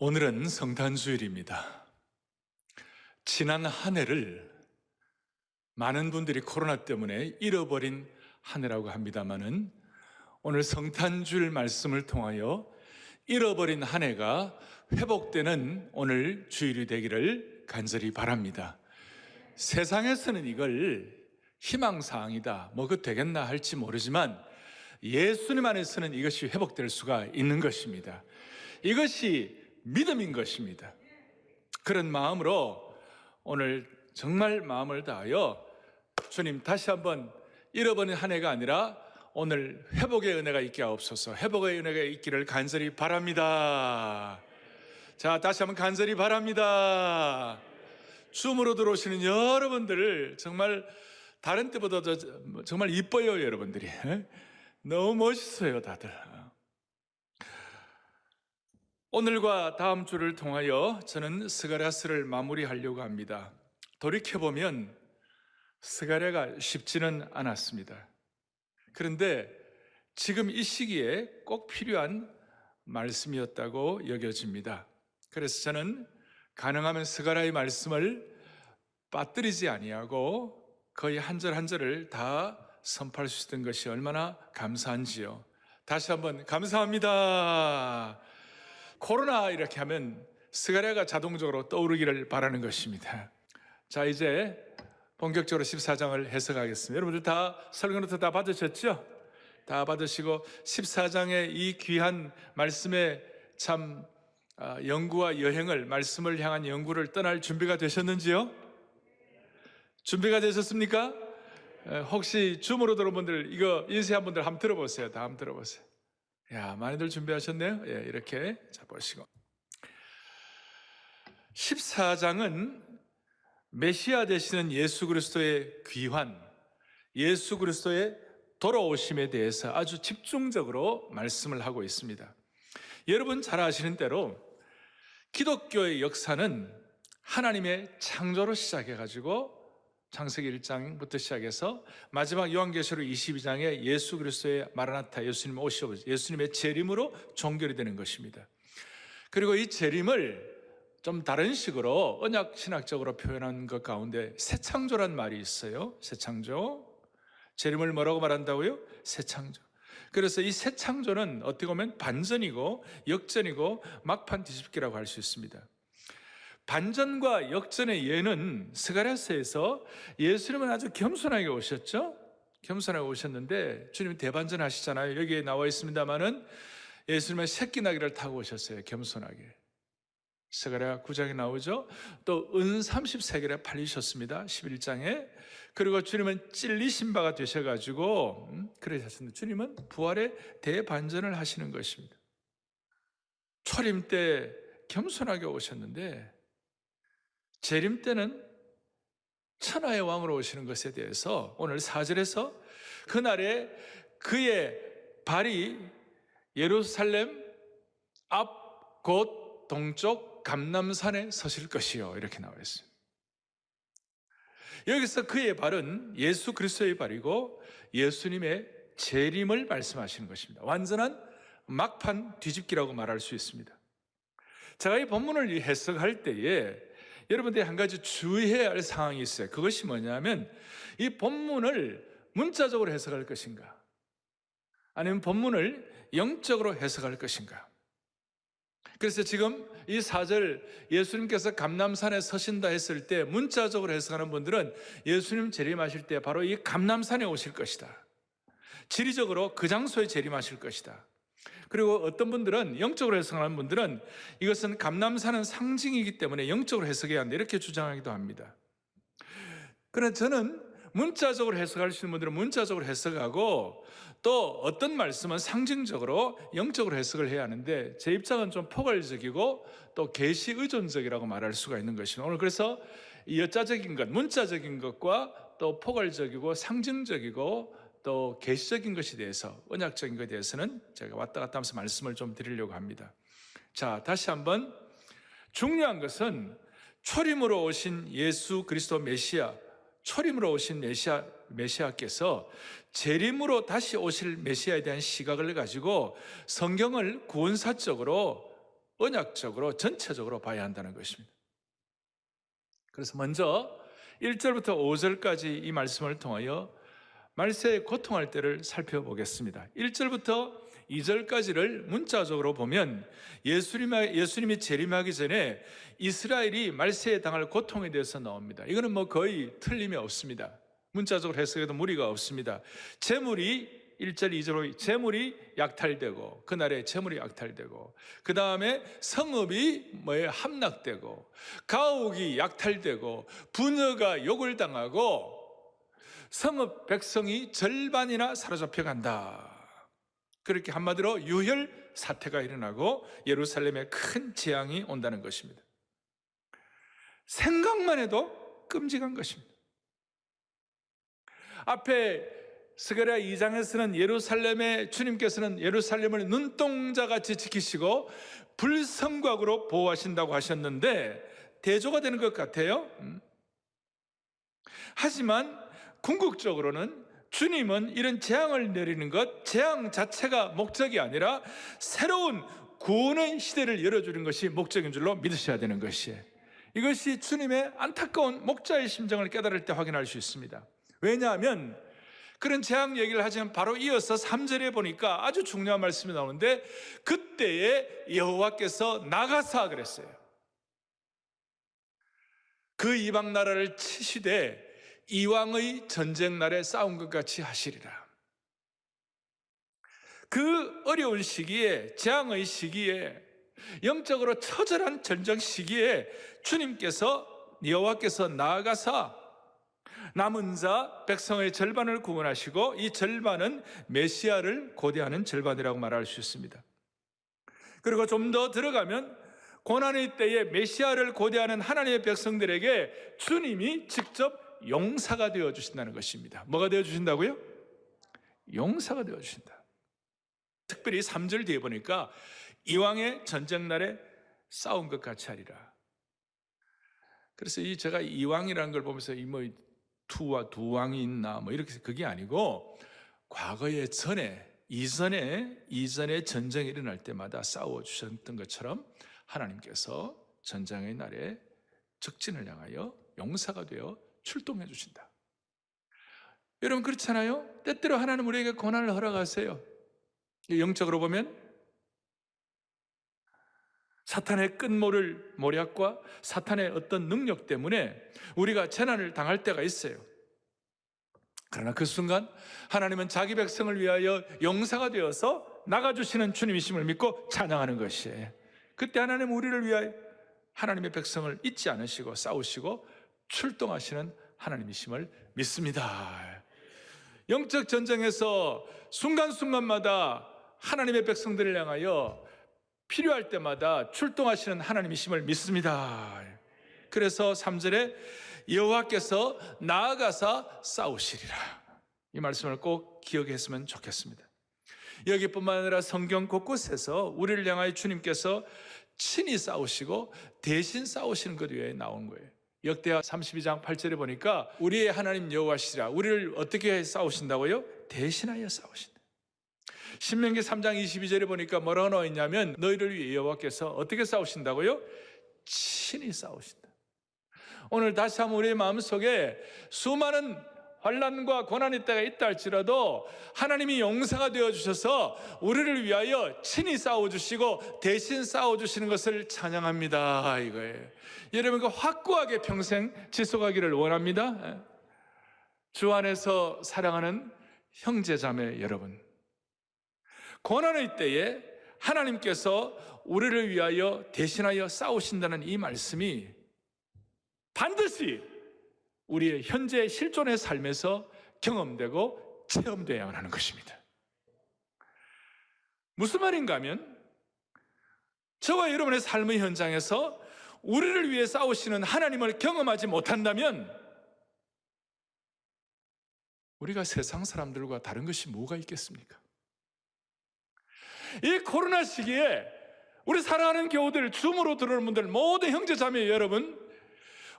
오늘은 성탄주일입니다. 지난 한 해를 많은 분들이 코로나 때문에 잃어버린 한 해라고 합니다마는 오늘 성탄주일 말씀을 통하여 잃어버린 한 해가 회복되는 오늘 주일이 되기를 간절히 바랍니다. 세상에서는 이걸 희망사항이다, 그 되겠나 할지 모르지만 예수님 안에서는 이것이 회복될 수가 있는 것입니다. 이것이 믿음인 것입니다. 그런 마음으로 오늘 정말 마음을 다하여 주님 다시 한번 잃어버린 한 해가 아니라 오늘 회복의 은혜가 있게 하옵소서. 회복의 은혜가 있기를 간절히 바랍니다. 자, 다시 한번 간절히 바랍니다. 줌으로 들어오시는 여러분들을 정말 다른 때보다 정말 이뻐요, 여러분들이. 너무 멋있어요, 다들. 오늘과 다음 주를 통하여 저는 스가랴서를 마무리하려고 합니다. 돌이켜보면 스가랴가 쉽지는 않았습니다. 그런데 지금 이 시기에 꼭 필요한 말씀이었다고 여겨집니다. 그래서 저는 가능하면 스가랴의 말씀을 빠뜨리지 아니하고 거의 한 절 한 절을 다 선포할 수 있던 것이 얼마나 감사한지요. 다시 한번 감사합니다. 코로나 이렇게 하면 스가랴가 자동적으로 떠오르기를 바라는 것입니다. 자, 이제 본격적으로 14장을 해석하겠습니다. 여러분들 다 설교노트 다 받으셨죠? 다 받으시고 14장의 이 귀한 말씀의 참 연구와 여행을, 말씀을 향한 연구를 떠날 준비가 되셨는지요? 준비가 되셨습니까? 혹시 줌으로 들어온 분들 이거 인쇄한 분들 한번 들어보세요. 다 한번 들어보세요. 야, 많이들 준비하셨네요. 예, 이렇게 자 보시고 14장은 메시아 되시는 예수 그리스도의 귀환, 예수 그리스도의 돌아오심에 대해서 아주 집중적으로 말씀을 하고 있습니다. 여러분 잘 아시는 대로 기독교의 역사는 하나님의 창조로 시작해가지고 창세기 1장부터 시작해서 마지막 요한계시록 22장에 예수 그리스도의 마라나타, 예수님 오시오, 예수님의 재림으로 종결이 되는 것입니다. 그리고 이 재림을 좀 다른 식으로 언약 신학적으로 표현한 것 가운데 새창조란 말이 있어요. 새창조. 재림을 뭐라고 말한다고요? 새창조. 그래서 이 새창조는 어떻게 보면 반전이고 역전이고 막판 뒤집기라고 할 수 있습니다. 반전과 역전의 예는 스가랴서에서 예수님은 아주 겸손하게 오셨죠? 겸손하게 오셨는데 주님 대반전 하시잖아요. 여기에 나와 있습니다마는 예수님은 새끼 나귀를 타고 오셨어요. 겸손하게. 스가랴 9장에 나오죠. 또 은 30세겔에 팔리셨습니다. 11장에. 그리고 주님은 찔리신 바가 되셔가지고 그러셨습니다. 주님은 부활의 대반전을 하시는 것입니다. 초림 때 겸손하게 오셨는데 재림 때는 천하의 왕으로 오시는 것에 대해서 오늘 4절에서 그날에 그의 발이 예루살렘 앞 곧 동쪽 감람산에 서실 것이요, 이렇게 나와 있습니다. 여기서 그의 발은 예수 그리스도의 발이고 예수님의 재림을 말씀하시는 것입니다. 완전한 막판 뒤집기라고 말할 수 있습니다. 제가 이 본문을 해석할 때에 여러분들이 한 가지 주의해야 할 상황이 있어요. 그것이 뭐냐면 이 본문을 문자적으로 해석할 것인가, 아니면 본문을 영적으로 해석할 것인가. 그래서 지금 이 4절 예수님께서 감람산에 서신다 했을 때 문자적으로 해석하는 분들은 예수님 재림하실 때 바로 이 감람산에 오실 것이다, 지리적으로 그 장소에 재림하실 것이다. 그리고 어떤 분들은, 영적으로 해석하는 분들은 이것은 감람산은 상징이기 때문에 영적으로 해석해야 한다, 이렇게 주장하기도 합니다. 그러나 저는 문자적으로 해석할 수 있는 분들은 문자적으로 해석하고, 또 어떤 말씀은 상징적으로 영적으로 해석을 해야 하는데 제 입장은 좀 포괄적이고 또 계시 의존적이라고 말할 수가 있는 것입니다. 오늘 그래서 이 여자적인 것, 문자적인 것과 또 포괄적이고 상징적이고 또 계시적인 것에 대해서, 언약적인 것에 대해서는 제가 왔다 갔다 하면서 말씀을 좀 드리려고 합니다. 자, 다시 한번 중요한 것은 초림으로 오신 예수 그리스도 메시아, 초림으로 오신 메시아께서 재림으로 다시 오실 메시아에 대한 시각을 가지고 성경을 구원사적으로 언약적으로 전체적으로 봐야 한다는 것입니다. 그래서 먼저 1절부터 5절까지 이 말씀을 통하여 말세에 고통할 때를 살펴보겠습니다. 1절부터 2절까지를 문자적으로 보면 예수님이 재림하기 전에 이스라엘이 말세에 당할 고통에 대해서 나옵니다. 이거는 거의 틀림이 없습니다. 문자적으로 해석해도 무리가 없습니다. 재물이 1절, 2절로 재물이 약탈되고, 그날에 재물이 약탈되고, 그 다음에 성읍이 함락되고, 가옥이 약탈되고, 부녀가 욕을 당하고, 성읍 백성이 절반이나 사로잡혀 간다. 그렇게 한마디로 유혈 사태가 일어나고 예루살렘에 큰 재앙이 온다는 것입니다. 생각만 해도 끔찍한 것입니다. 앞에 스가랴 2장에서는 주님께서는 예루살렘을 눈동자같이 지키시고 불성곽으로 보호하신다고 하셨는데 대조가 되는 것 같아요. 하지만 궁극적으로는 주님은 이런 재앙을 내리는 것, 재앙 자체가 목적이 아니라 새로운 구원의 시대를 열어주는 것이 목적인 줄로 믿으셔야 되는 것이에요. 이것이 주님의 안타까운 목자의 심정을 깨달을 때 확인할 수 있습니다. 왜냐하면 그런 재앙 얘기를 하지만 바로 이어서 3절에 보니까 아주 중요한 말씀이 나오는데 그때에 여호와께서 나가사 그랬어요. 그 이방 나라를 치시되 이왕의 전쟁 날에 싸운 것 같이 하시리라. 그 어려운 시기에, 재앙의 시기에, 영적으로 처절한 전쟁 시기에 주님께서 여호와께서 나아가사 남은 자 백성의 절반을 구원하시고 이 절반은 메시아를 고대하는 절반이라고 말할 수 있습니다. 그리고 좀 더 들어가면 고난의 때에 메시아를 고대하는 하나님의 백성들에게 주님이 직접 용사가 되어주신다는 것입니다. 뭐가 되어주신다고요? 용사가 되어주신다. 특별히 3절 뒤에 보니까 이왕의 전쟁 날에 싸운 것 같이 하리라. 그래서 제가 이왕이라는 걸 보면서 투와 두왕이 있나 이렇게 그게 아니고 과거에 이전에 전쟁이 일어날 때마다 싸워주셨던 것처럼 하나님께서 전쟁의 날에 적진을 향하여 용사가 되어 출동해 주신다. 여러분 그렇잖아요? 때때로 하나님 우리에게 고난을 허락하세요. 영적으로 보면 사탄의 끝모를 모략과 사탄의 어떤 능력 때문에 우리가 재난을 당할 때가 있어요. 그러나 그 순간 하나님은 자기 백성을 위하여 용사가 되어서 나가주시는 주님이심을 믿고 찬양하는 것이에요. 그때 하나님 우리를 위하여 하나님의 백성을 잊지 않으시고 싸우시고 출동하시는 하나님이심을 믿습니다. 영적 전쟁에서 순간순간마다 하나님의 백성들을 향하여 필요할 때마다 출동하시는 하나님이심을 믿습니다. 그래서 3절에 여호와께서 나아가사 싸우시리라. 이 말씀을 꼭 기억했으면 좋겠습니다. 여기뿐만 아니라 성경 곳곳에서 우리를 향하여 주님께서 친히 싸우시고 대신 싸우시는 것 외에 나온 거예요. 역대하 32장 8절에 보니까 우리의 하나님 여호와시라. 우리를 어떻게 싸우신다고요? 대신하여 싸우신다. 신명기 3장 22절에 보니까 뭐라고 나와 있냐면 너희를 위해 여호와께서 어떻게 싸우신다고요? 친히 싸우신다. 오늘 다시 한번 우리의 마음속에 수많은 환난과 고난의 때가 있다 할지라도 하나님이 용사가 되어주셔서 우리를 위하여 친히 싸워주시고 대신 싸워주시는 것을 찬양합니다. 이거예요. 여러분 그 확고하게 평생 지속하기를 원합니다. 주 안에서 사랑하는 형제자매 여러분, 고난의 때에 하나님께서 우리를 위하여 대신하여 싸우신다는 이 말씀이 반드시 우리의 현재 실존의 삶에서 경험되고 체험되어야만 하는 것입니다. 무슨 말인가 하면 저와 여러분의 삶의 현장에서 우리를 위해 싸우시는 하나님을 경험하지 못한다면 우리가 세상 사람들과 다른 것이 뭐가 있겠습니까? 이 코로나 시기에 우리 사랑하는 교우들, 줌으로 들어오는 분들, 모든 형제자매 여러분,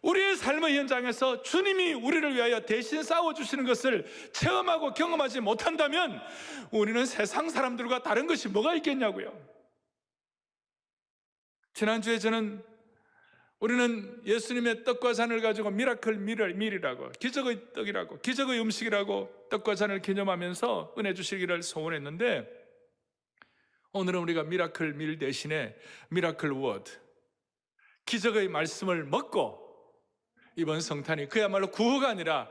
우리의 삶의 현장에서 주님이 우리를 위하여 대신 싸워주시는 것을 체험하고 경험하지 못한다면 우리는 세상 사람들과 다른 것이 뭐가 있겠냐고요. 지난주에 우리는 예수님의 떡과 잔을 가지고 미라클 밀이라고, 기적의 떡이라고, 기적의 음식이라고 떡과 잔을 기념하면서 은혜 주시기를 소원했는데, 오늘은 우리가 미라클 밀 대신에 미라클 워드, 기적의 말씀을 먹고 이번 성탄이 그야말로 구호가 아니라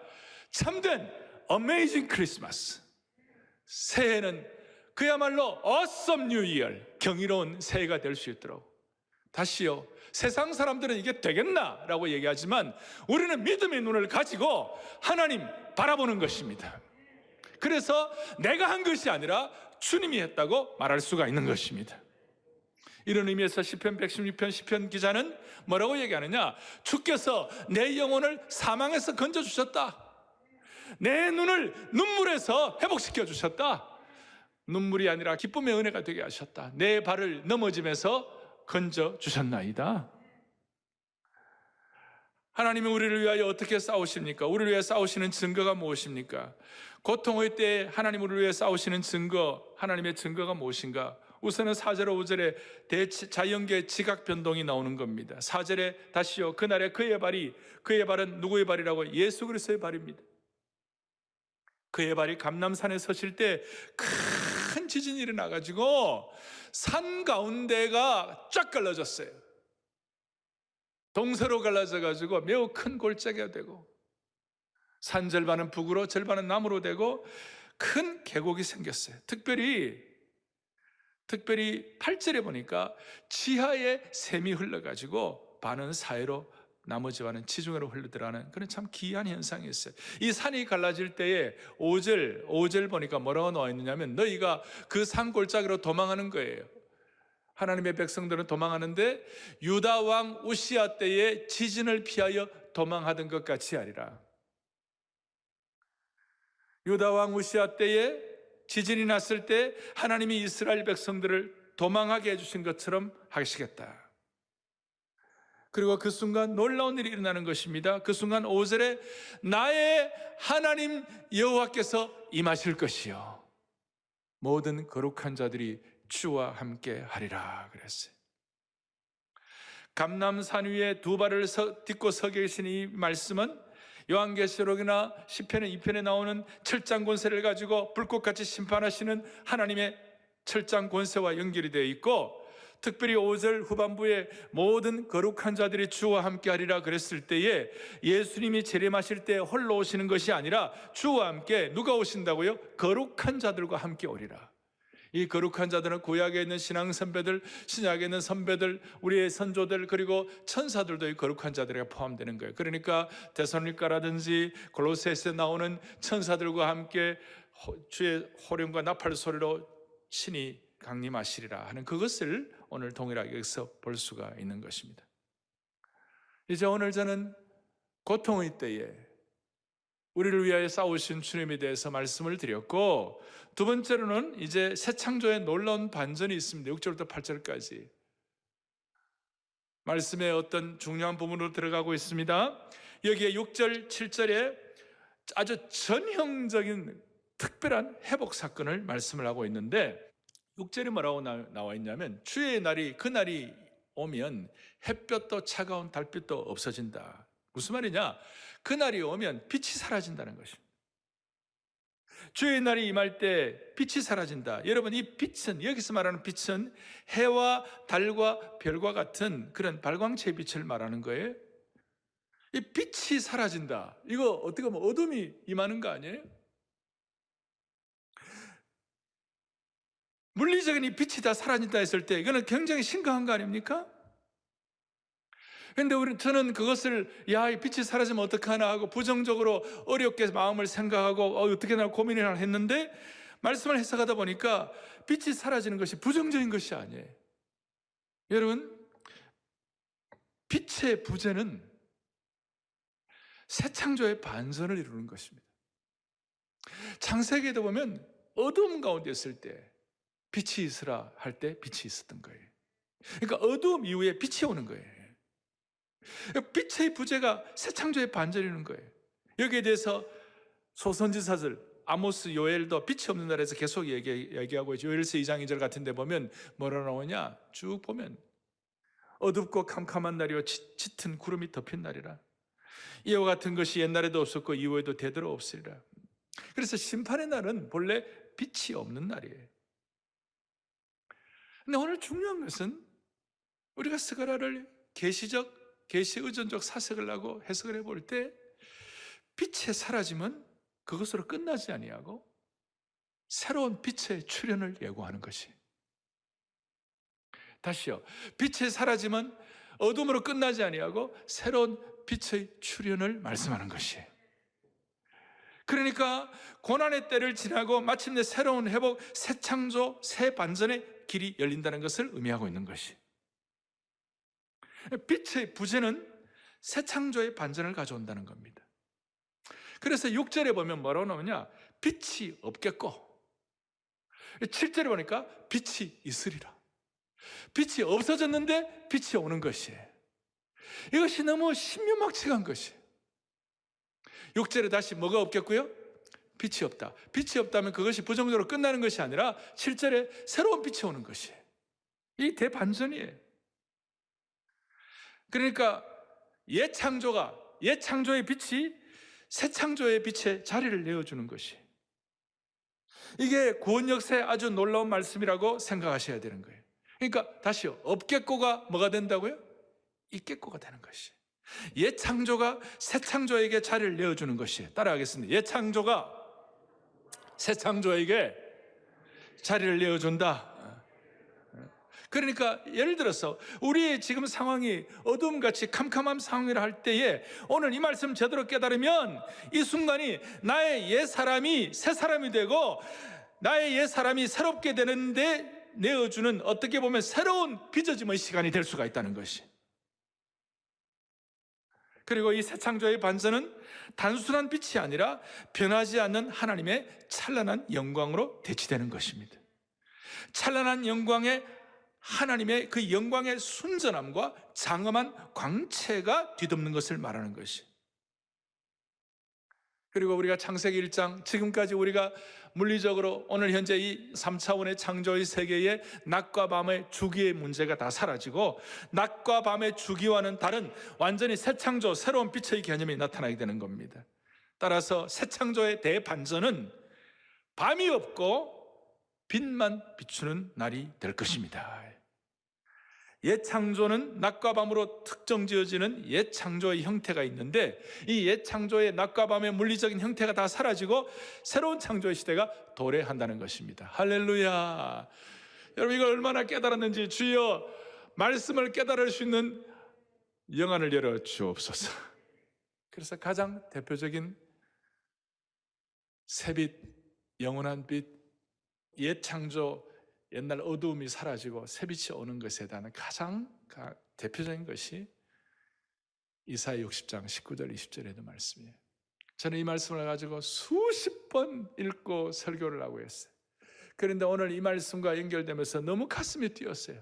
참된 어메이징 크리스마스, 새해는 그야말로 awesome new year, 경이로운 새해가 될 수 있도록. 다시요, 세상 사람들은 이게 되겠나? 라고 얘기하지만 우리는 믿음의 눈을 가지고 하나님 바라보는 것입니다. 그래서 내가 한 것이 아니라 주님이 했다고 말할 수가 있는 것입니다. 이런 의미에서 시편 116편 시편 기자는 뭐라고 얘기하느냐? 주께서 내 영혼을 사망에서 건져주셨다. 내 눈을 눈물에서 회복시켜 주셨다. 눈물이 아니라 기쁨의 은혜가 되게 하셨다. 내 발을 넘어짐에서 건져주셨나이다. 하나님이 우리를 위하여 어떻게 싸우십니까? 우리를 위해 싸우시는 증거가 무엇입니까? 고통의 때에 하나님 우리를 위해 싸우시는 증거, 하나님의 증거가 무엇인가? 우선은 4절 5절에 자연계의 지각 변동이 나오는 겁니다. 4절에 다시요, 그날에 그의 발은 누구의 발이라고? 예수 그리스도의 발입니다. 그의 발이 감람산에 서실 때 큰 지진이 일어나가지고 산 가운데가 쫙 갈라졌어요. 동서로 갈라져가지고 매우 큰 골짜기가 되고, 산 절반은 북으로 절반은 남으로 되고 큰 계곡이 생겼어요. 특별히 8절에 보니까 지하에 샘이 흘러가지고 반은 사해로 나머지 반은 지중해로 흘러들어가는 그런 참 기이한 현상이 있어요. 이 산이 갈라질 때에 5절 보니까 뭐라고 나와 있느냐면 너희가 그 산 골짜기로 도망하는 거예요. 하나님의 백성들은 도망하는데 유다 왕 우시야 때에 지진을 피하여 도망하던 것 같이 하리라. 유다 왕 우시야 때에 지진이 났을 때 하나님이 이스라엘 백성들을 도망하게 해주신 것처럼 하시겠다. 그리고 그 순간 놀라운 일이 일어나는 것입니다. 그 순간 5절에 나의 하나님 여호와께서 임하실 것이요 모든 거룩한 자들이 주와 함께 하리라 그랬어요. 감람산 위에 두 발을 딛고 서 계신 이 말씀은 요한계시록이나 시편 2편에 나오는 철장 권세를 가지고 불꽃같이 심판하시는 하나님의 철장 권세와 연결이 되어 있고, 특별히 5절 후반부에 모든 거룩한 자들이 주와 함께 하리라 그랬을 때에 예수님이 재림하실 때 홀로 오시는 것이 아니라 주와 함께 누가 오신다고요? 거룩한 자들과 함께 오리라. 이 거룩한 자들은 구약에 있는 신앙 선배들, 신약에 있는 선배들, 우리의 선조들, 그리고 천사들도 이 거룩한 자들에 포함되는 거예요. 그러니까 데살로니가라든지 골로새서에 나오는 천사들과 함께 주의 호령과 나팔 소리로 신이 강림하시리라 하는 그것을 오늘 동일하게 여기서 볼 수가 있는 것입니다. 이제 오늘 저는 고통의 때에 우리를 위하여 싸우신 주님에 대해서 말씀을 드렸고, 두 번째로는 이제 새 창조의 놀라운 반전이 있습니다. 6절부터 8절까지 말씀의 어떤 중요한 부분으로 들어가고 있습니다. 여기에 6절, 7절에 아주 전형적인 특별한 회복 사건을 말씀을 하고 있는데, 6절에 뭐라고 나와 있냐면 주의 날이, 그날이 오면 햇볕도 차가운 달빛도 없어진다. 무슨 말이냐? 그날이 오면 빛이 사라진다는 것입니다. 주의 날이 임할 때 빛이 사라진다. 여러분, 이 빛은, 여기서 말하는 빛은 해와 달과 별과 같은 그런 발광체의 빛을 말하는 거예요. 이 빛이 사라진다. 이거 어떻게 보면 어둠이 임하는 거 아니에요? 물리적인 이 빛이 다 사라진다 했을 때 이거는 굉장히 심각한 거 아닙니까? 그런데 저는 그것을 이 빛이 사라지면 어떡하나 하고 부정적으로 어렵게 마음을 생각하고 어떻게 나 고민을 했는데, 말씀을 해석하다 보니까 빛이 사라지는 것이 부정적인 것이 아니에요. 여러분, 빛의 부재는 새 창조의 반전을 이루는 것입니다. 창세기에도 보면 어두움 가운데 있을 때 빛이 있으라 할 때 빛이 있었던 거예요. 그러니까 어두움 이후에 빛이 오는 거예요. 빛의 부재가 새 창조의 반전이라는 거예요. 여기에 대해서 소선지사들 아모스, 요엘도 빛이 없는 나라에서 계속 얘기하고 있죠. 요엘서 2장 2절 같은 데 보면 뭐라 나오냐? 쭉 보면 어둡고 캄캄한 날이요 짙은 구름이 덮인 날이라. 이와 같은 것이 옛날에도 없었고 이후에도 되도록 없으리라. 그래서 심판의 날은 본래 빛이 없는 날이에요. 근데 오늘 중요한 것은 우리가 스가랴를 계시 의존적 사색을 하고 해석을 해볼 때 빛의 사라짐은 그것으로 끝나지 아니하고 새로운 빛의 출현을 예고하는 것이. 다시요. 빛의 사라짐은 어둠으로 끝나지 아니하고 새로운 빛의 출현을 말씀하는 것이. 그러니까 고난의 때를 지나고 마침내 새로운 회복, 새 창조, 새 반전의 길이 열린다는 것을 의미하고 있는 것이. 빛의 부재는 새 창조의 반전을 가져온다는 겁니다. 그래서 6절에 보면 뭐라고 나오냐? 빛이 없겠고, 7절에 보니까 빛이 있으리라. 빛이 없어졌는데 빛이 오는 것이에요. 이것이 너무 신묘막측한 것이에요. 6절에 다시 뭐가 없겠고요? 빛이 없다. 빛이 없다면 그것이 부정적으로 끝나는 것이 아니라 7절에 새로운 빛이 오는 것이에요. 이 대반전이에요. 그러니까 옛 창조의 빛이 새 창조의 빛에 자리를 내어주는 것이. 이게 구원 역사의 아주 놀라운 말씀이라고 생각하셔야 되는 거예요. 그러니까 다시요. 없겠고가 뭐가 된다고요? 있겠고가 되는 것이. 옛 창조가 새 창조에게 자리를 내어주는 것이. 따라하겠습니다. 옛 창조가 새 창조에게 자리를 내어준다. 그러니까 예를 들어서 우리의 지금 상황이 어둠같이 캄캄한 상황이라 할 때에 오늘 이 말씀 제대로 깨달으면 이 순간이 나의 옛 사람이 새 사람이 되고 나의 옛 사람이 새롭게 되는데 내어주는 어떻게 보면 새로운 빚어짐의 시간이 될 수가 있다는 것이. 그리고 이 새 창조의 반전은 단순한 빛이 아니라 변하지 않는 하나님의 찬란한 영광으로 대치되는 것입니다. 찬란한 영광의 하나님의 그 영광의 순전함과 장엄한 광채가 뒤덮는 것을 말하는 것이. 그리고 우리가 창세기 1장 지금까지 우리가 물리적으로 오늘 현재 이 3차원의 창조의 세계에 낮과 밤의 주기의 문제가 다 사라지고 낮과 밤의 주기와는 다른 완전히 새 창조, 새로운 빛의 개념이 나타나게 되는 겁니다. 따라서 새 창조의 대반전은 밤이 없고 빛만 비추는 날이 될 것입니다. 옛 창조는 낮과 밤으로 특정 지어지는 옛 창조의 형태가 있는데 이 옛 창조의 낮과 밤의 물리적인 형태가 다 사라지고 새로운 창조의 시대가 도래한다는 것입니다. 할렐루야. 여러분 이걸 얼마나 깨달았는지 주여 말씀을 깨달을 수 있는 영안을 열어 주옵소서. 그래서 가장 대표적인 새빛, 영원한 빛, 옛 창조, 옛날 어두움이 사라지고 새빛이 오는 것에 대한 가장 대표적인 것이 이사야 60장 19절 20절에도 말씀이에요. 저는 이 말씀을 가지고 수십 번 읽고 설교를 하고 했어요. 그런데 오늘 이 말씀과 연결되면서 너무 가슴이 뛰었어요.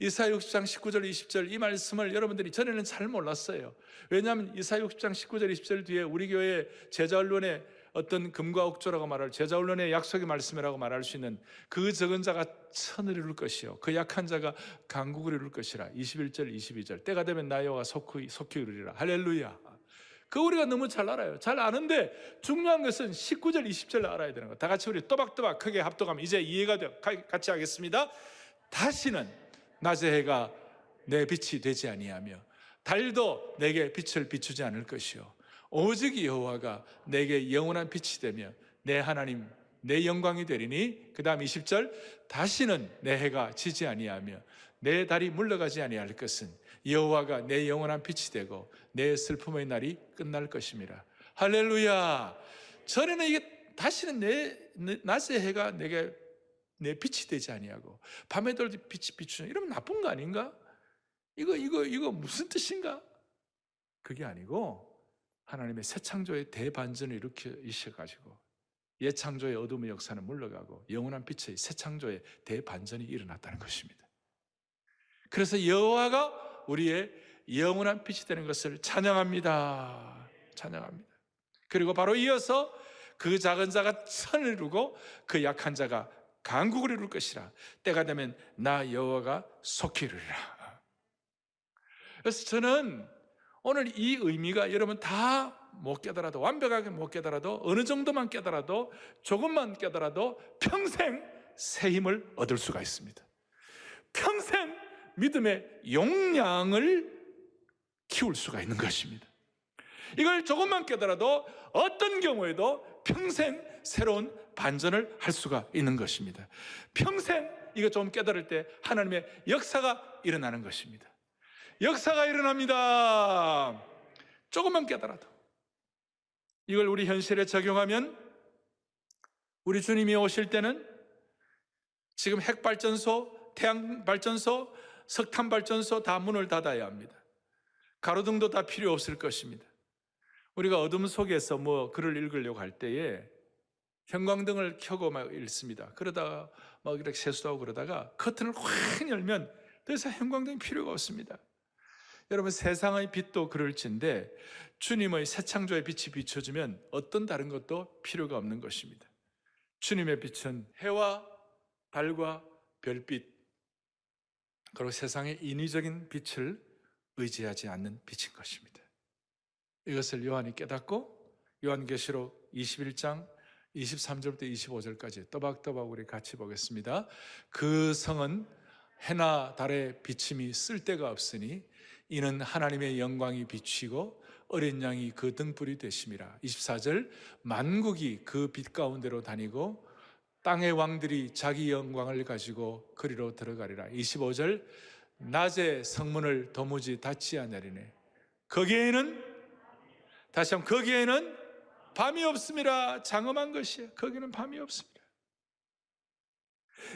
이사야 60장 19절 20절 이 말씀을 여러분들이 전에는 잘 몰랐어요. 왜냐하면 이사야 60장 19절 20절 뒤에 우리 교회 제자언론의 어떤 금과 옥조라고 말할 제자언론의 약속의 말씀이라고 말할 수 있는 그 적은 자가 천을 이룰 것이요 그 약한 자가 강국을 이룰 것이라. 21절 22절 때가 되면 나 여호와 속히 이루리라. 할렐루야. 그 우리가 너무 잘 알아요. 잘 아는데 중요한 것은 19절 20절을 알아야 되는 거. 다 같이 우리 또박또박 크게 합독하면 이제 이해가 돼요. 같이 하겠습니다. 다시는 낮의 해가 내 빛이 되지 아니하며 달도 내게 빛을 비추지 않을 것이요 오직 여호와가 내게 영원한 빛이 되며 내 하나님 내 영광이 되리니. 그 다음 20절 다시는 내 해가 지지 아니하며 내 달이 물러가지 아니할 것은 여호와가 내 영원한 빛이 되고 내 슬픔의 날이 끝날 것임이라. 할렐루야. 전에는 이게 다시는 내 낮의 해가 내게 내 빛이 되지 아니하고 밤에도 빛이 비추는 이러면 나쁜 거 아닌가? 이거 무슨 뜻인가? 그게 아니고 하나님의 새 창조의 대반전을 일으키셔가지고 옛 창조의 어둠의 역사는 물러가고 영원한 빛의 새 창조의 대반전이 일어났다는 것입니다. 그래서 여호와가 우리의 영원한 빛이 되는 것을 찬양합니다. 찬양합니다. 그리고 바로 이어서 그 작은 자가 천을 이루고 그 약한 자가 강국을 이룰 것이라. 때가 되면 나 여호와가 속히 이루리라. 그래서 저는 오늘 이 의미가 여러분 다 못 깨달아도, 완벽하게 못 깨달아도, 어느 정도만 깨달아도, 조금만 깨달아도 평생 새 힘을 얻을 수가 있습니다. 평생 믿음의 용량을 키울 수가 있는 것입니다. 이걸 조금만 깨달아도 어떤 경우에도 평생 새로운 반전을 할 수가 있는 것입니다. 평생 이거 좀 깨달을 때 하나님의 역사가 일어나는 것입니다. 역사가 일어납니다. 조금만 깨달아도. 이걸 우리 현실에 적용하면 우리 주님이 오실 때는 지금 핵발전소, 태양발전소, 석탄발전소 다 문을 닫아야 합니다. 가로등도 다 필요 없을 것입니다. 우리가 어둠 속에서 글을 읽으려고 할 때에 형광등을 켜고 막 읽습니다. 그러다가 막 이렇게 세수하고 그러다가 커튼을 확 열면 더 이상 형광등이 필요가 없습니다. 여러분, 세상의 빛도 그럴진데 주님의 새 창조의 빛이 비춰주면 어떤 다른 것도 필요가 없는 것입니다. 주님의 빛은 해와 달과 별빛, 그리고 세상의 인위적인 빛을 의지하지 않는 빛인 것입니다. 이것을 요한이 깨닫고 요한계시록 21장 23절부터 25절까지 또박또박 우리 같이 보겠습니다. 그 성은 해나 달의 비침이 쓸데가 없으니 이는 하나님의 영광이 비치고 어린 양이 그 등불이 되심이라. 24절, 만국이 그 빛 가운데로 다니고 땅의 왕들이 자기 영광을 가지고 그리로 들어가리라. 25절, 낮에 성문을 도무지 닫지 않으리네. 거기에는, 다시 한번, 거기에는 밤이 없습니다. 장엄한 것이에요. 거기는 밤이 없습니다.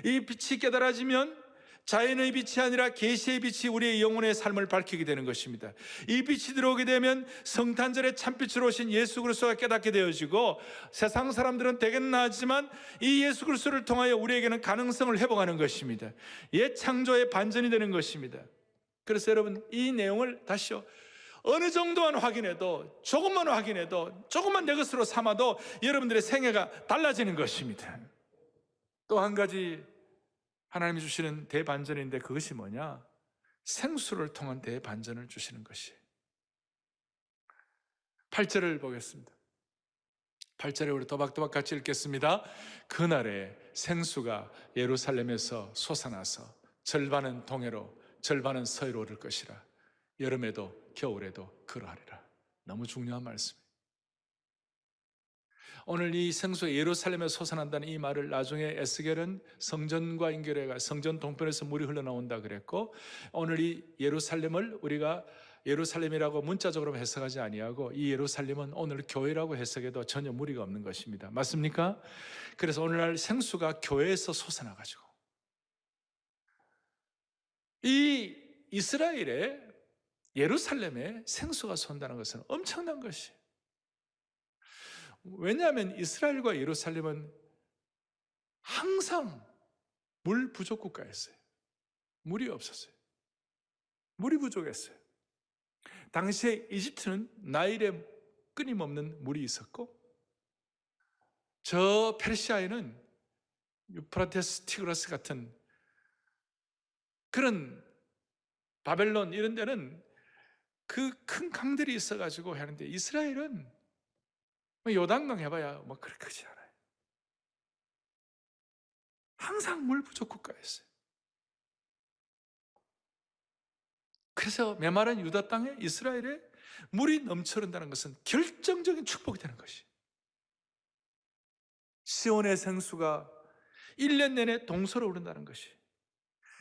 이 빛이 깨달아지면 자연의 빛이 아니라 계시의 빛이 우리의 영혼의 삶을 밝히게 되는 것입니다. 이 빛이 들어오게 되면 성탄절에 참빛으로 오신 예수 그리스도가 깨닫게 되어지고, 세상 사람들은 되겠나 하지만 이 예수 그리스도를 통하여 우리에게는 가능성을 회복하는 것입니다. 옛 창조의 반전이 되는 것입니다. 그래서 여러분, 이 내용을 다시요, 어느 정도만 확인해도, 조금만 확인해도, 조금만 내 것으로 삼아도 여러분들의 생애가 달라지는 것입니다. 또 한 가지 하나님이 주시는 대반전인데, 그것이 뭐냐? 생수를 통한 대반전을 주시는 것이에요. 8절을 보겠습니다. 8절에 우리 또박또박 같이 읽겠습니다. 그날에 생수가 예루살렘에서 솟아나서 절반은 동해로 절반은 서해로 오를 것이라. 여름에도 겨울에도 그러하리라. 너무 중요한 말씀이에요. 오늘 이 생수가 예루살렘에 솟아난다는 이 말을 나중에 에스겔은 성전과 연결해가 성전 동편에서 물이 흘러나온다 그랬고, 오늘 이 예루살렘을 우리가 예루살렘이라고 문자적으로 해석하지 아니하고 이 예루살렘은 오늘 교회라고 해석해도 전혀 무리가 없는 것입니다. 맞습니까? 그래서 오늘날 생수가 교회에서 솟아나가지고 이 이스라엘의 예루살렘에 생수가 솟는다는 것은 엄청난 것이에요. 왜냐하면 이스라엘과 예루살렘은 항상 물 부족 국가였어요. 물이 없었어요. 물이 부족했어요. 당시에 이집트는 나일에 끊임없는 물이 있었고, 저 페르시아에는 유프라테스, 티그라스 같은 그런 바벨론 이런 데는 그 큰 강들이 있어가지고 하는데, 이스라엘은 요단강 해봐야 그렇게 크지 않아요. 항상 물 부족 국가였어요. 그래서 메마른 유다 땅에 이스라엘에 물이 넘쳐른다는 것은 결정적인 축복이 되는 것이. 시온의 생수가 1년 내내 동서로 오른다는 것이.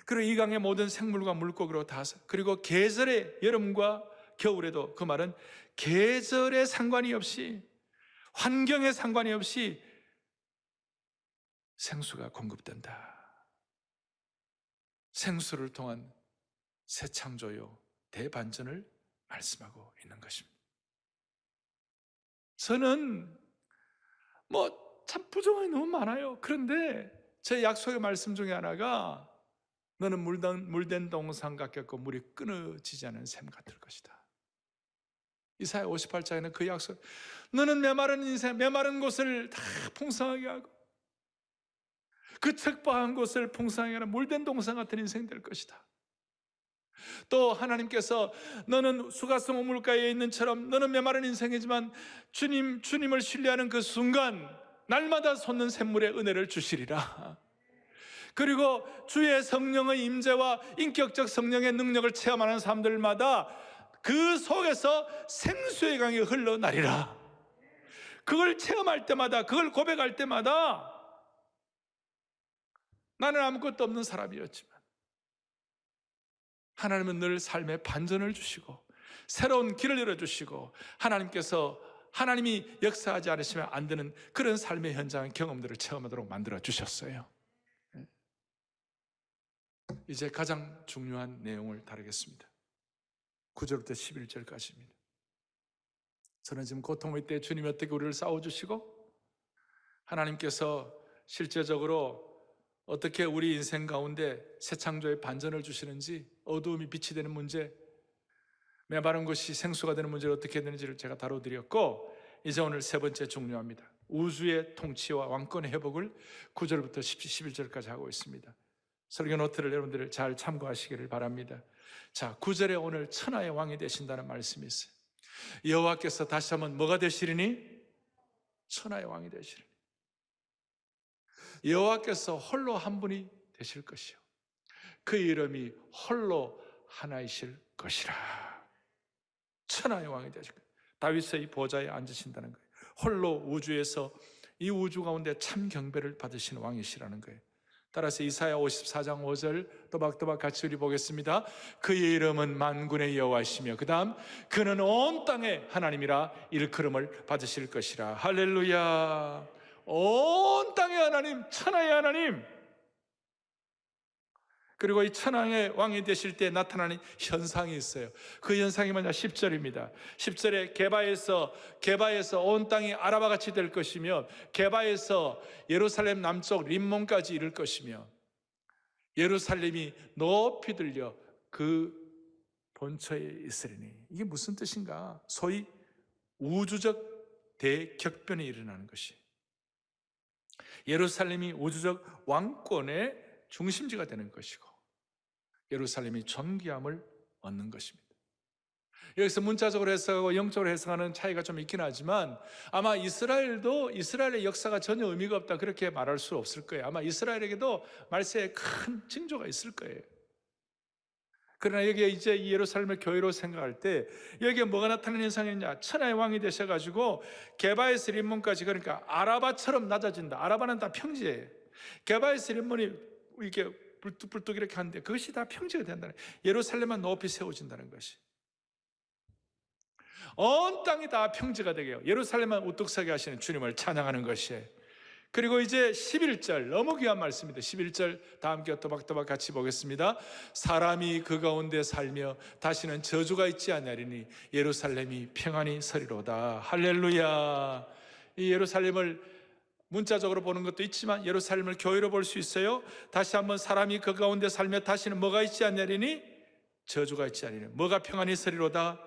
그리고 이 강의 모든 생물과 물고기로 다, 그리고 계절의 여름과 겨울에도, 그 말은 계절에 상관이 없이, 환경에 상관이 없이 생수가 공급된다. 생수를 통한 새 창조요, 대반전을 말씀하고 있는 것입니다. 저는 참 부족함이 너무 많아요. 그런데 제 약속의 말씀 중에 하나가, 너는 물된 동상 같겠고 물이 끊어지지 않은 샘 같을 것이다. 이사야 58장에는 그 약속, 너는 메마른 인생, 메마른 곳을 다 풍성하게 하고 그 척박한 곳을 풍성하게 하는 물된 동상 같은 인생 될 것이다. 또 하나님께서 너는 수가성 우물가에 있는 처럼 너는 메마른 인생이지만 주님을 신뢰하는 그 순간 날마다 솟는 샘물의 은혜를 주시리라. 그리고 주의 성령의 임재와 인격적 성령의 능력을 체험하는 사람들마다 그 속에서 생수의 강이 흘러나리라. 그걸 체험할 때마다, 그걸 고백할 때마다 나는 아무것도 없는 사람이었지만 하나님은 늘 삶에 반전을 주시고 새로운 길을 열어주시고 하나님이 역사하지 않으시면 안 되는 그런 삶의 현장 경험들을 체험하도록 만들어 주셨어요. 이제 가장 중요한 내용을 다루겠습니다. 9절부터 11절까지입니다. 저는 지금 고통의 때 주님이 어떻게 우리를 싸워주시고 하나님께서 실제적으로 어떻게 우리 인생 가운데 새 창조의 반전을 주시는지, 어두움이 빛이 되는 문제, 메마른 것이 생수가 되는 문제를 어떻게 되는지를 제가 다뤄드렸고, 이제 오늘 세 번째 중요합니다. 우주의 통치와 왕권의 회복을 9절부터 11절까지 하고 있습니다. 설교 노트를 여러분들 잘 참고하시기를 바랍니다. 자, 9절에 오늘 천하의 왕이 되신다는 말씀이 있어요. 여호와께서 다시 한번 뭐가 되시리니? 천하의 왕이 되시리니. 여호와께서 홀로 한 분이 되실 것이요 그 이름이 홀로 하나이실 것이라. 천하의 왕이 되실 거예요. 다윗의 보좌에 앉으신다는 거예요. 홀로 우주에서 이 우주 가운데 참 경배를 받으시는 왕이시라는 거예요. 따라서 이사야 54장 5절 또박또박 같이 우리 보겠습니다. 그의 이름은 만군의 여호와시며 그 다음 그는 온 땅의 하나님이라 일컬음을 받으실 것이라. 할렐루야. 온 땅의 하나님, 천하의 하나님. 그리고 이 천하의 왕이 되실 때 나타나는 현상이 있어요. 그 현상이 뭐냐? 10절입니다. 10절에 게바에서 온 땅이 아라바같이 될 것이며 게바에서 예루살렘 남쪽 림몬까지 이를 것이며 예루살렘이 높이 들려 그 본처에 있으리니. 이게 무슨 뜻인가? 소위 우주적 대격변이 일어나는 것이, 예루살렘이 우주적 왕권의 중심지가 되는 것이고 예루살렘이 존귀함을 얻는 것입니다. 여기서 문자적으로 해석하고 영적으로 해석하는 차이가 좀 있긴 하지만 아마 이스라엘의 역사가 전혀 의미가 없다 그렇게 말할 수 없을 거예요. 아마 이스라엘에게도 말세에 큰 징조가 있을 거예요. 그러나 여기에 이제 이 예루살렘을 교회로 생각할 때 여기에 뭐가 나타나는 현상이냐? 천하의 왕이 되셔가지고 게바에서 림몬까지, 그러니까 아라바처럼 낮아진다. 아라바는 다 평지예요. 게바에서 림몬이 이렇게 불뚝불뚝 이렇게 하는데 그것이 다 평지가 된다는, 예루살렘만 높이 세워진다는 것이, 온 땅이 다 평지가 되게 해요. 예루살렘만 우뚝 서게 하시는 주님을 찬양하는 것이에요. 그리고 이제 11절, 너무 귀한 말씀입니다. 11절 다 함께 또박또박 같이 보겠습니다. 사람이 그 가운데 살며 다시는 저주가 있지 아니하리니 예루살렘이 평안히 서리로다. 할렐루야. 이 예루살렘을 문자적으로 보는 것도 있지만 예루살렘을 교회로 볼 수 있어요. 다시 한번 사람이 그 가운데 살며 다시는 뭐가 있지 않으리니? 저주가 있지 않으리니. 뭐가 평안히 서리로다?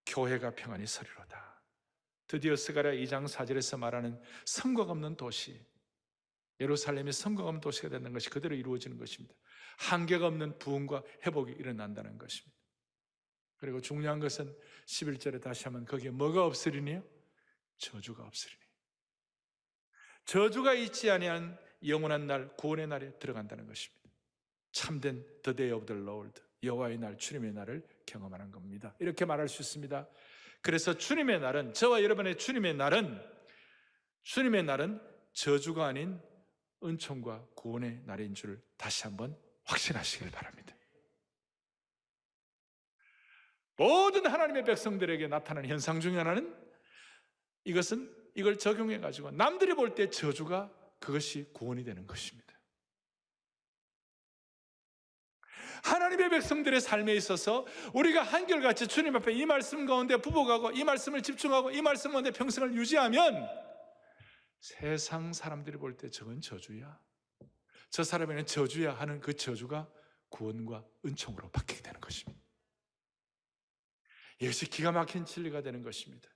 교회가 평안히 서리로다. 드디어 스가랴 2장 4절에서 말하는 성곽 없는 도시, 예루살렘이 성곽 없는 도시가 되는 것이 그대로 이루어지는 것입니다. 한계가 없는 부흥과 회복이 일어난다는 것입니다. 그리고 중요한 것은 11절에 다시 한번 거기에 뭐가 없으리니요? 저주가 없으리니. 저주가 있지 아니한 영원한 날, 구원의 날에 들어간다는 것입니다. 참된 The Day of the Lord, 여호와의 날, 주님의 날을 경험하는 겁니다. 이렇게 말할 수 있습니다. 그래서 주님의 날은, 저와 여러분의 주님의 날은 저주가 아닌 은총과 구원의 날인 줄 다시 한번 확신하시길 바랍니다. 모든 하나님의 백성들에게 나타나는 현상 중에 하나는 이걸 적용해가지고 남들이 볼 때 저주가, 그것이 구원이 되는 것입니다. 하나님의 백성들의 삶에 있어서 우리가 한결같이 주님 앞에 이 말씀 가운데 부복하고 이 말씀을 집중하고 이 말씀 가운데 평생을 유지하면 세상 사람들이 볼 때 저건 저주야, 저 사람에게는 저주야 하는 그 저주가 구원과 은총으로 바뀌게 되는 것입니다. 이것이 기가 막힌 진리가 되는 것입니다.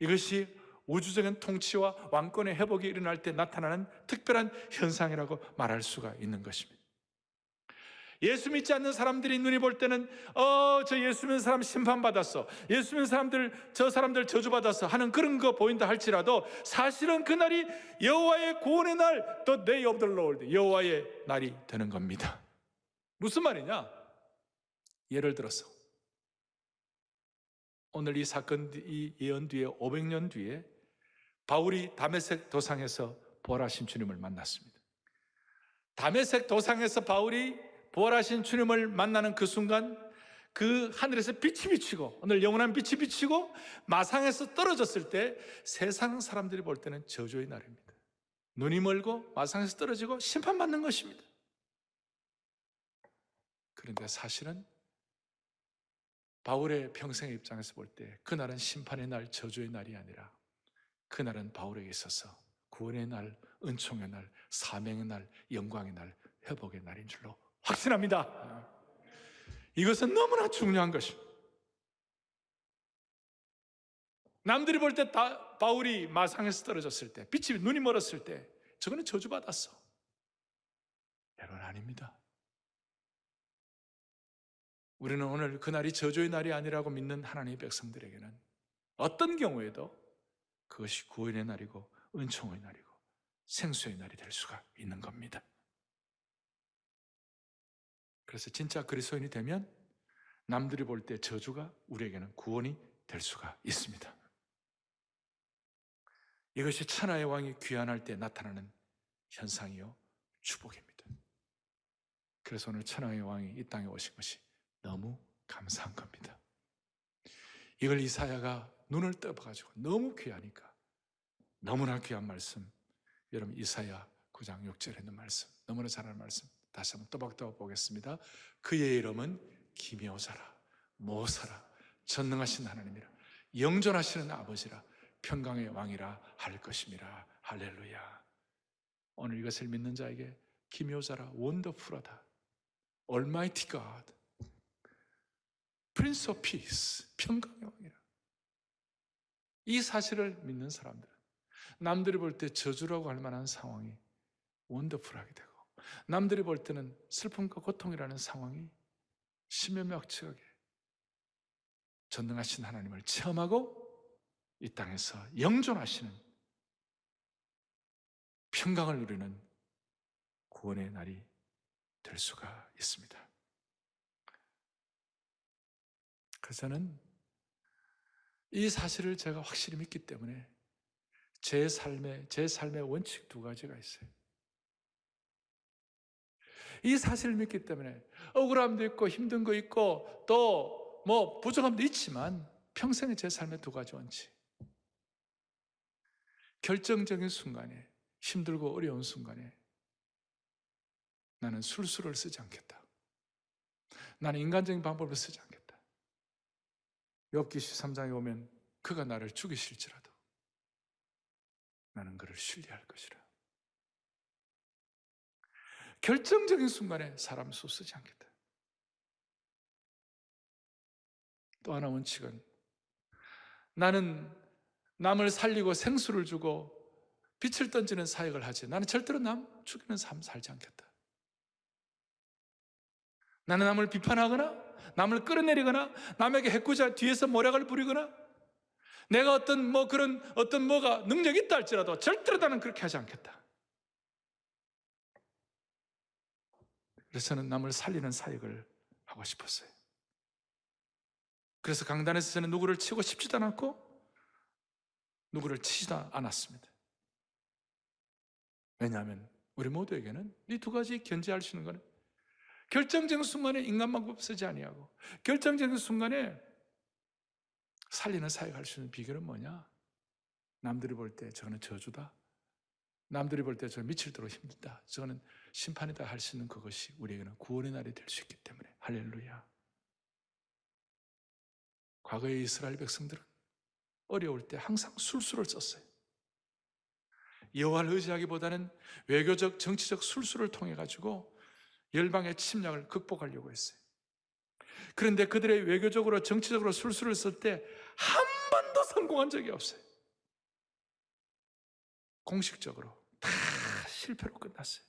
이것이 우주적인 통치와 왕권의 회복이 일어날 때 나타나는 특별한 현상이라고 말할 수가 있는 것입니다. 예수 믿지 않는 사람들이 눈이 볼 때는 저 예수 믿는 사람 심판받았어, 예수 믿는 사람들, 저 사람들 저주받았어 하는 그런 거 보인다 할지라도 사실은 그날이 여호와의 구원의 날, the day of the Lord, 여호와의 날이 되는 겁니다. 무슨 말이냐? 예를 들어서 오늘 이 사건, 이 예언 뒤에 500년 뒤에 바울이 다메섹 도상에서 부활하신 주님을 만났습니다. 다메섹 도상에서 바울이 부활하신 주님을 만나는 그 순간 그 하늘에서 빛이 비치고, 오늘 영원한 빛이 비치고 마상에서 떨어졌을 때 세상 사람들이 볼 때는 저주의 날입니다. 눈이 멀고 마상에서 떨어지고 심판받는 것입니다. 그런데 사실은 바울의 평생의 입장에서 볼 때 그날은 심판의 날, 저주의 날이 아니라 그날은 바울에게 있어서 구원의 날, 은총의 날, 사명의 날, 영광의 날, 회복의 날인 줄로 확신합니다. 이것은 너무나 중요한 것입니다. 남들이 볼 때 바울이 마상에서 떨어졌을 때, 빛이 눈이 멀었을 때 저거는 저주받았어. 여러분, 아닙니다. 우리는 오늘 그날이 저주의 날이 아니라고 믿는 하나님의 백성들에게는 어떤 경우에도 그것이 구원의 날이고 은총의 날이고 생수의 날이 될 수가 있는 겁니다. 그래서 진짜 그리스도인이 되면 남들이 볼 때 저주가 우리에게는 구원이 될 수가 있습니다. 이것이 천하의 왕이 귀환할 때 나타나는 현상이요 축복입니다. 그래서 오늘 천하의 왕이 이 땅에 오신 것이 너무 감사한 겁니다. 이걸 이사야가 눈을 떠봐가지고 너무 귀하니까, 너무나 귀한 말씀, 여러분 이사야 9장 6절에 있는 말씀, 너무나 잘 아는 말씀 다시 한번 또박또박 보겠습니다. 그의 이름은 기묘자라, 모사라, 전능하신 하나님이라, 영존하시는 아버지라, 평강의 왕이라 할 것임이라. 할렐루야. 오늘 이것을 믿는 자에게 기묘자라, 원더풀하다, Almighty God, Prince of Peace, 평강의 왕이라. 이 사실을 믿는 사람들은 남들이 볼 때 저주라고 할 만한 상황이 원더풀하게 되고, 남들이 볼 때는 슬픔과 고통이라는 상황이 심연막측하게 전능하신 하나님을 체험하고 이 땅에서 영존하시는 평강을 누리는 구원의 날이 될 수가 있습니다. 그래서 저는 이 사실을 제가 확실히 믿기 때문에 제 삶의 원칙 두 가지가 있어요. 이 사실을 믿기 때문에 억울함도 있고 힘든 거 있고 또 뭐 부족함도 있지만 평생의 제 삶의 두 가지 원칙. 결정적인 순간에, 힘들고 어려운 순간에 나는 술수를 쓰지 않겠다. 나는 인간적인 방법을 쓰지 않겠다. 욥기 13장에 오면 그가 나를 죽이실지라도 나는 그를 신뢰할 것이라. 결정적인 순간에 사람 수 쓰지 않겠다. 또 하나 원칙은 나는 남을 살리고 생수를 주고 빛을 던지는 사역을 하지, 나는 절대로 남 죽이는 삶 살지 않겠다. 나는 남을 비판하거나 남을 끌어내리거나 남에게 해코지 뒤에서 모략을 부리거나 내가 어떤 뭐가 능력이 있다 할지라도 절대로 나는 그렇게 하지 않겠다. 그래서 저는 남을 살리는 사역을 하고 싶었어요. 그래서 강단에서 저는 누구를 치고 싶지도 않았고 누구를 치지도 않았습니다. 왜냐하면 우리 모두에게는 이 두 가지 견제할 수 있는 것은 결정적인 순간에 인간 방법 쓰지 아니하고 결정적인 순간에 살리는 사역할 수 있는 비결은 뭐냐? 남들이 볼 때 저는 저주다, 남들이 볼 때 저는 미칠도록 힘들다, 저는 심판이다 할 수 있는 그것이 우리에게는 구원의 날이 될 수 있기 때문에. 할렐루야. 과거의 이스라엘 백성들은 어려울 때 항상 술수를 썼어요. 여호와를 의지하기보다는 외교적, 정치적 술수를 통해 가지고 열방의 침략을 극복하려고 했어요. 그런데 그들의 외교적으로, 정치적으로 술수를 쓸 때 한 번도 성공한 적이 없어요. 공식적으로 다 실패로 끝났어요.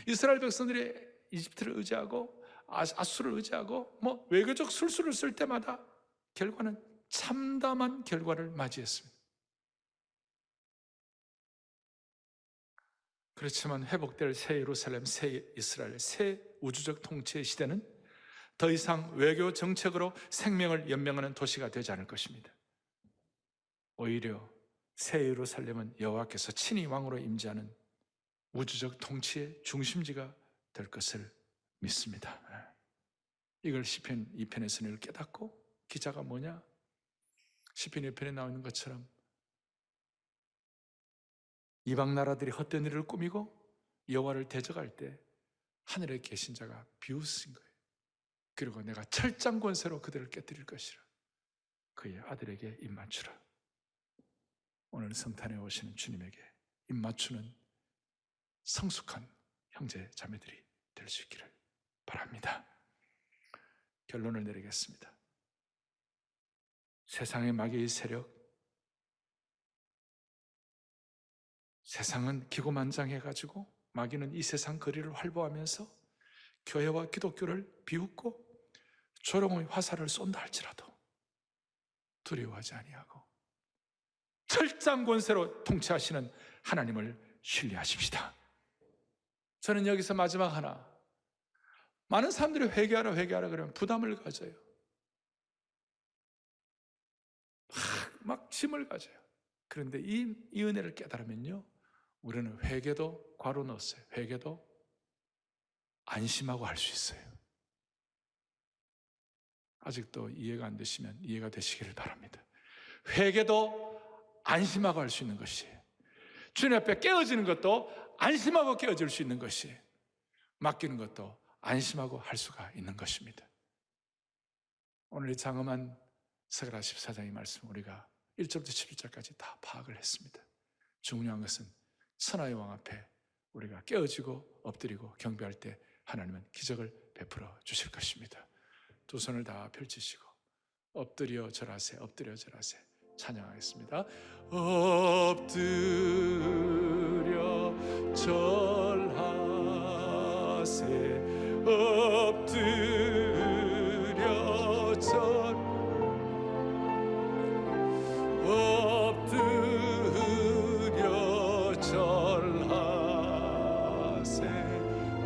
이스라엘 백성들이 이집트를 의지하고 아수를 의지하고 외교적 술수를 쓸 때마다 결과는 참담한 결과를 맞이했습니다. 그렇지만 회복될 새 예루살렘, 새 이스라엘, 새 우주적 통치의 시대는 더 이상 외교 정책으로 생명을 연명하는 도시가 되지 않을 것입니다. 오히려 새 예루살렘은 여호와께서 친히 왕으로 임재하는 우주적 통치의 중심지가 될 것을 믿습니다. 이걸 시편 2편에서는 깨닫고 기자가 뭐냐? 시편 2편에 나오는 것처럼 이방 나라들이 헛된 일을 꾸미고 여호와를 대적할 때 하늘에 계신 자가 비웃으신 거예요. 그리고 내가 철장 권세로 그들을 깨뜨릴 것이라. 그의 아들에게 입맞추라. 오늘 성탄에 오시는 주님에게 입맞추는 성숙한 형제 자매들이 될 수 있기를 바랍니다. 결론을 내리겠습니다. 세상의 마귀의 세력, 세상은 기고만장해가지고 마귀는 이 세상 거리를 활보하면서 교회와 기독교를 비웃고 조롱의 화살을 쏜다 할지라도 두려워하지 아니하고 철장 권세로 통치하시는 하나님을 신뢰하십시다. 저는 여기서 마지막 하나, 많은 사람들이 회개하라 그러면 부담을 가져요. 막 짐을 가져요. 그런데 이 은혜를 깨달으면요, 우리는 회개도 괄호 넣었어요. 회개도 안심하고 할 수 있어요. 아직도 이해가 안 되시면 이해가 되시기를 바랍니다. 회개도 안심하고 할 수 있는 것이에요. 주님 앞에 깨어지는 것도 안심하고 깨어질 수 있는 것이에요. 맡기는 것도 안심하고 할 수가 있는 것입니다. 오늘 이 장엄한 스가랴 14장의 말씀 우리가 1절부터 11절까지 다 파악을 했습니다. 중요한 것은 천하의 왕 앞에 우리가 깨어지고 엎드리고 경배할 때 하나님은 기적을 베풀어 주실 것입니다. 두 손을 다 펼치시고 엎드려 절하세, 엎드려 절하세 찬양하겠습니다. 엎드려 절하세, 엎드려 절, 엎드려 절하세.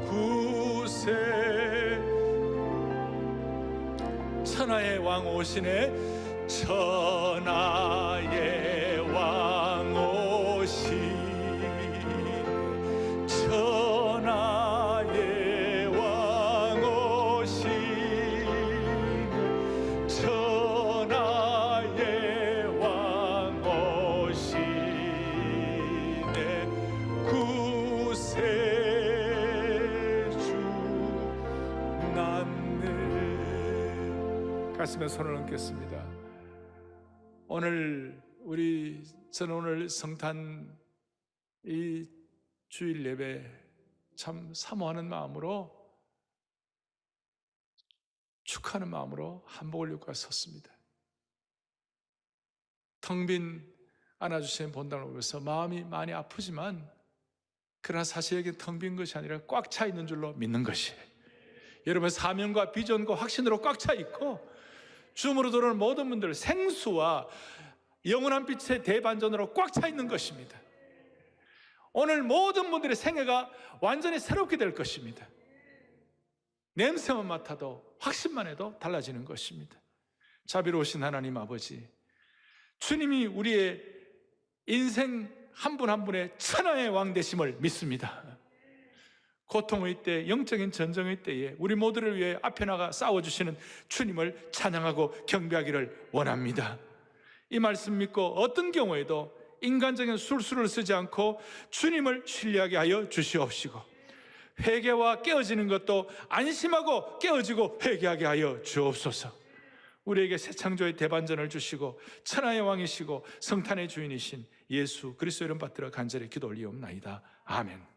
구세 천하의 왕 오시네. 천하의 왕 오시네. 천하의 왕 오시네. 천하의 왕 오시네. 구세주 났네. 가슴에 손을 얹겠습니다. 저는 오늘 성탄 이 주일 예배 참 사모하는 마음으로, 축하하는 마음으로 한복을 입고 섰습니다. 텅 빈 안아주시는 본당을 보면서 마음이 많이 아프지만, 그러나 사실에게 텅 빈 것이 아니라 꽉 차 있는 줄로 믿는 것이에요. 여러분 사명과 비전과 확신으로 꽉 차 있고, 주음으로 들어오는 모든 분들 생수와 영원한 빛의 대반전으로 꽉 차 있는 것입니다. 오늘 모든 분들의 생애가 완전히 새롭게 될 것입니다. 냄새만 맡아도, 확신만 해도 달라지는 것입니다. 자비로우신 하나님 아버지, 주님이 우리의 인생 한 분 한 분의 천하의 왕 되심을 믿습니다. 고통의 때, 영적인 전쟁의 때에 우리 모두를 위해 앞에 나가 싸워주시는 주님을 찬양하고 경배하기를 원합니다. 이 말씀 믿고 어떤 경우에도 인간적인 술수를 쓰지 않고 주님을 신뢰하게 하여 주시옵시고, 회개와 깨어지는 것도 안심하고 깨어지고 회개하게 하여 주옵소서. 우리에게 새 창조의 대반전을 주시고 천하의 왕이시고 성탄의 주인이신 예수 그리스도 이름 받들어 간절히 기도 올리옵나이다. 아멘.